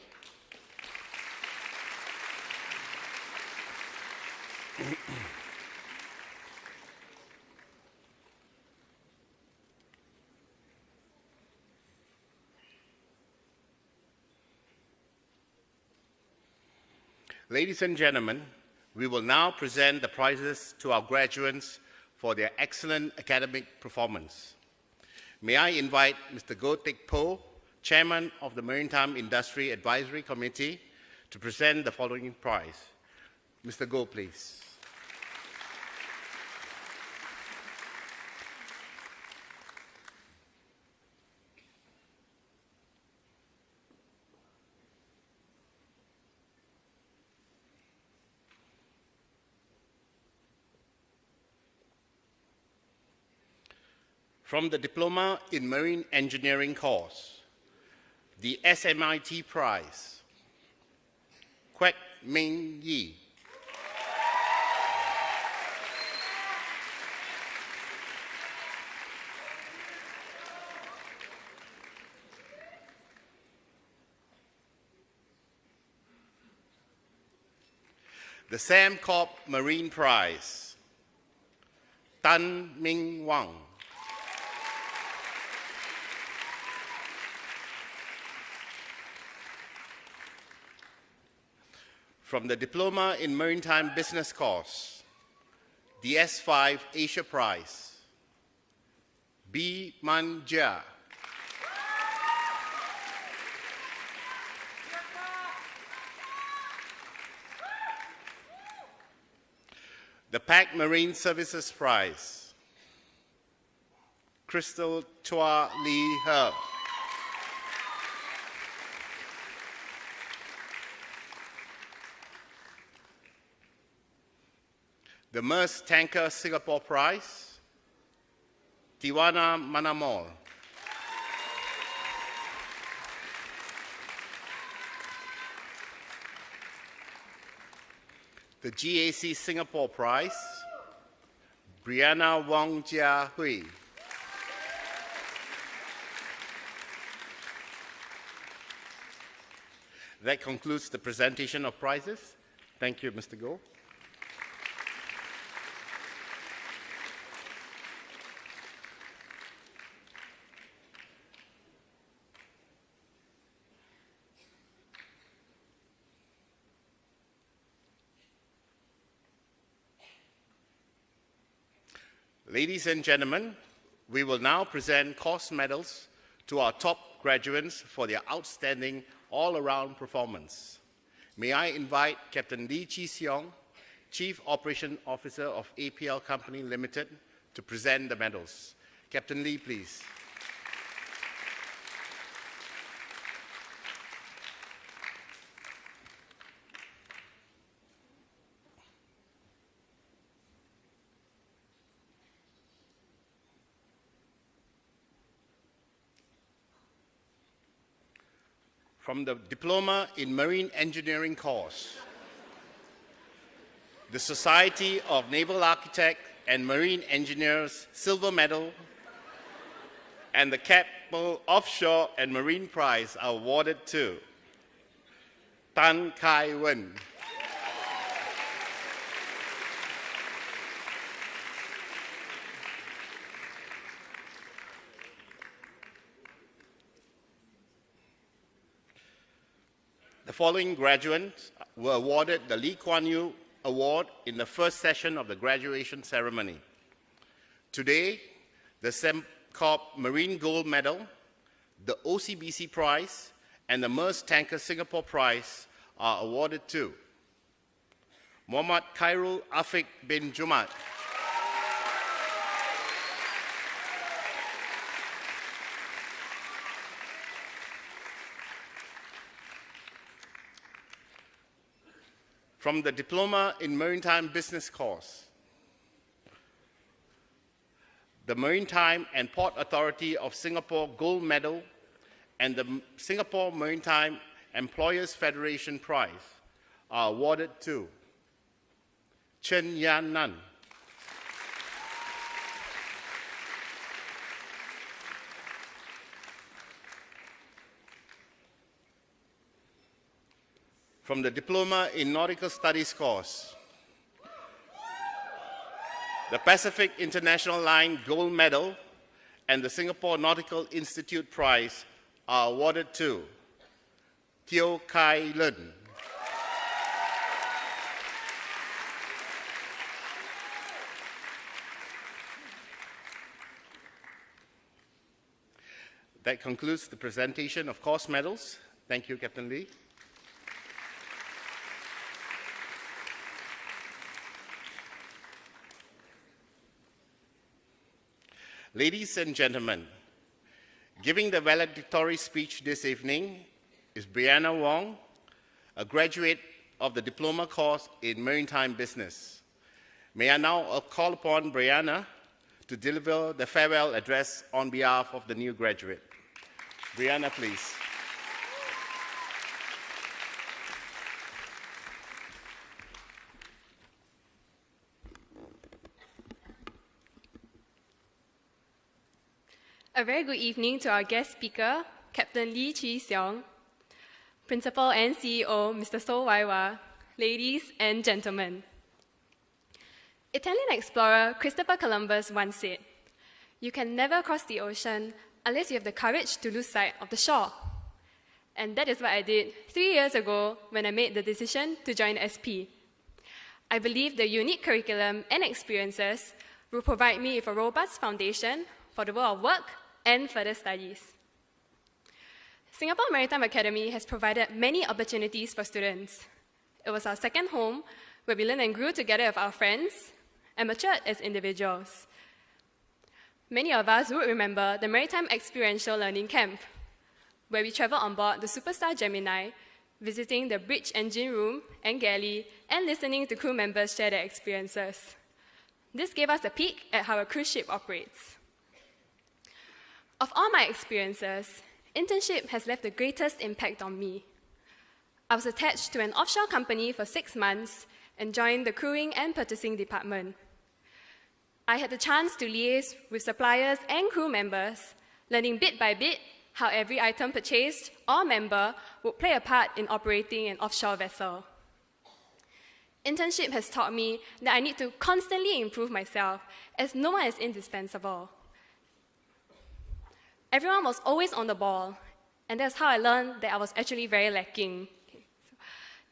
Ladies and gentlemen, we will now present the prizes to our graduates for their excellent academic performance. May I invite Mr. Goh Teck Poh, Chairman of the Maritime Industry Advisory Committee, to present the following prize. Mr. Goh, please. From the Diploma in Marine Engineering course, the SMIT Prize, Kwek Ming Yi. The Sam Corp Marine Prize, Tan Ming Wang. From the Diploma in Maritime Business course, the S5 Asia Prize, B. Man Jia. The PAC Marine Services Prize, Crystal Chua Lee Herb. The Maersk Tanker Singapore Prize, Tiwana Manamol. The GAC Singapore Prize, Brianna Wong Jia Hui. That concludes the presentation of prizes. Thank you, Mr. Goh. Ladies and gentlemen, we will now present course medals to our top graduates for their outstanding all-around performance. May I invite Captain Lee Chi Seong, Chief Operation Officer of APL Company Limited, to present the medals. Captain Lee, please. From the Diploma in Marine Engineering course, the Society of Naval Architects and Marine Engineers Silver Medal and the Keppel Offshore and Marine Prize are awarded to Tan Kai Wen. The following graduates were awarded the Lee Kuan Yew Award in the first session of the graduation ceremony. Today, the Sembcorp Marine Gold Medal, the OCBC Prize, and the Maersk Tanker Singapore Prize are awarded to Muhammad Khairul Afiq bin Jumat, from the Diploma in Maritime Business course, the Maritime and Port Authority of Singapore Gold Medal and the Singapore Maritime Employers Federation Prize are awarded to Chen Yan Nan. From the Diploma in Nautical Studies course, the Pacific International Line Gold Medal and the Singapore Nautical Institute Prize are awarded to Teo Kai Lun. That concludes the presentation of course medals. Thank you, Captain Lee. Ladies and gentlemen, giving the valedictory speech this evening is Brianna Wong, a graduate of the Diploma course in Maritime Business. May I now call upon Brianna to deliver the farewell address on behalf of the new graduate. Brianna, please. A very good evening to our guest speaker, Captain Lee Chi Seong, Principal and CEO, Mr. So Waiwa, ladies and gentlemen. Italian explorer Christopher Columbus once said, "You can never cross the ocean unless you have the courage to lose sight of the shore." And that is what I did 3 years ago when I made the decision to join SP. I believe the unique curriculum and experiences will provide me with a robust foundation for the world of work and further studies. Singapore Maritime Academy has provided many opportunities for students. It was our second home where we learned and grew together with our friends and matured as individuals. Many of us would remember the Maritime Experiential Learning Camp, where we traveled on board the Superstar Gemini, visiting the bridge engine room and galley and listening to crew members share their experiences. This gave us a peek at how a cruise ship operates. Of all my experiences, internship has left the greatest impact on me. I was attached to an offshore company for 6 months and joined the crewing and purchasing department. I had the chance to liaise with suppliers and crew members, learning bit by bit how every item purchased or member would play a part in operating an offshore vessel. Internship has taught me that I need to constantly improve myself, as no one is indispensable. Everyone was always on the ball, and that's how I learned that I was actually very lacking.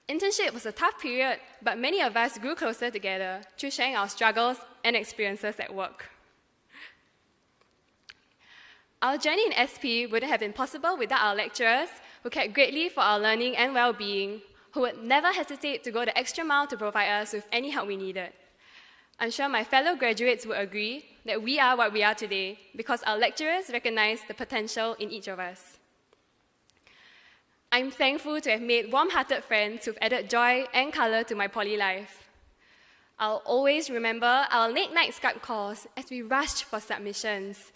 Internship was a tough period, but many of us grew closer together through sharing our struggles and experiences at work. Our journey in SP wouldn't have been possible without our lecturers, who cared greatly for our learning and well-being, who would never hesitate to go the extra mile to provide us with any help we needed. I'm sure my fellow graduates would agree that we are what we are today because our lecturers recognize the potential in each of us. I'm thankful to have made warm-hearted friends who've added joy and color to my poly life. I'll always remember our late-night Skype calls as we rushed for submissions,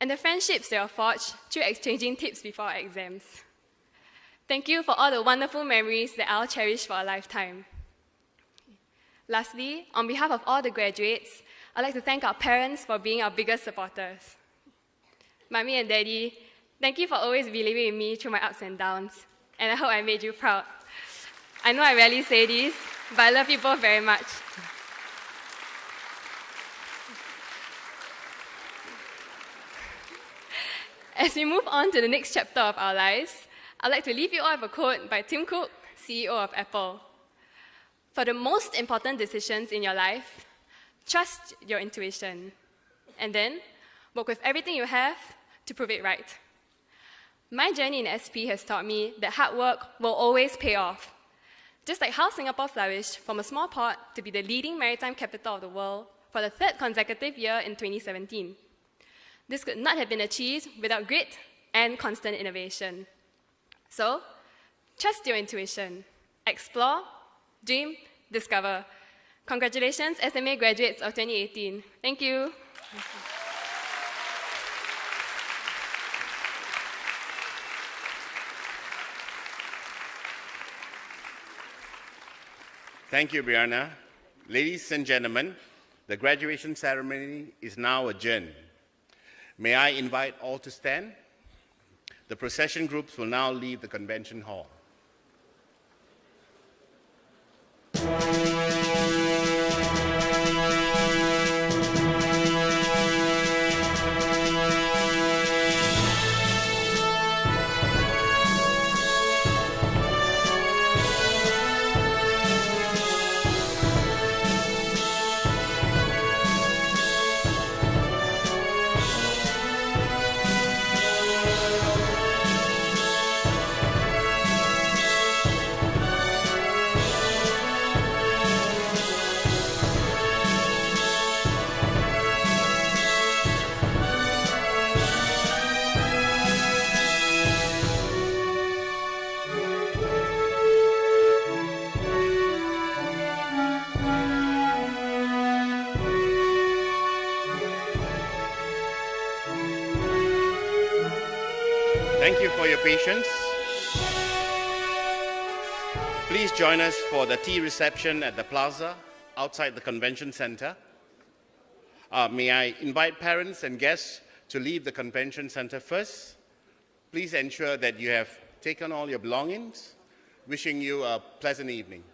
and the friendships that were forged through exchanging tips before our exams. Thank you for all the wonderful memories that I'll cherish for a lifetime. Lastly, on behalf of all the graduates, I'd like to thank our parents for being our biggest supporters. Mommy and Daddy, thank you for always believing in me through my ups and downs, and I hope I made you proud. I know I rarely say this, but I love you both very much. As we move on to the next chapter of our lives, I'd like to leave you all with a quote by Tim Cook, CEO of Apple. For the most important decisions in your life, trust your intuition, and then work with everything you have to prove it right. My journey in SP has taught me that hard work will always pay off. Just like how Singapore flourished from a small port to be the leading maritime capital of the world for the third consecutive year in 2017. This could not have been achieved without grit and constant innovation. So, trust your intuition. Explore, dream, discover. Congratulations, SMA graduates of 2018. Thank you. Thank you, Brianna. Ladies and gentlemen, the graduation ceremony is now adjourned. May I invite all to stand? The procession groups will now leave the convention hall. Thank you for your patience. Please join us for the tea reception at the plaza outside the convention center. May I invite parents and guests to leave the convention center first. Please ensure that you have taken all your belongings. Wishing you a pleasant evening.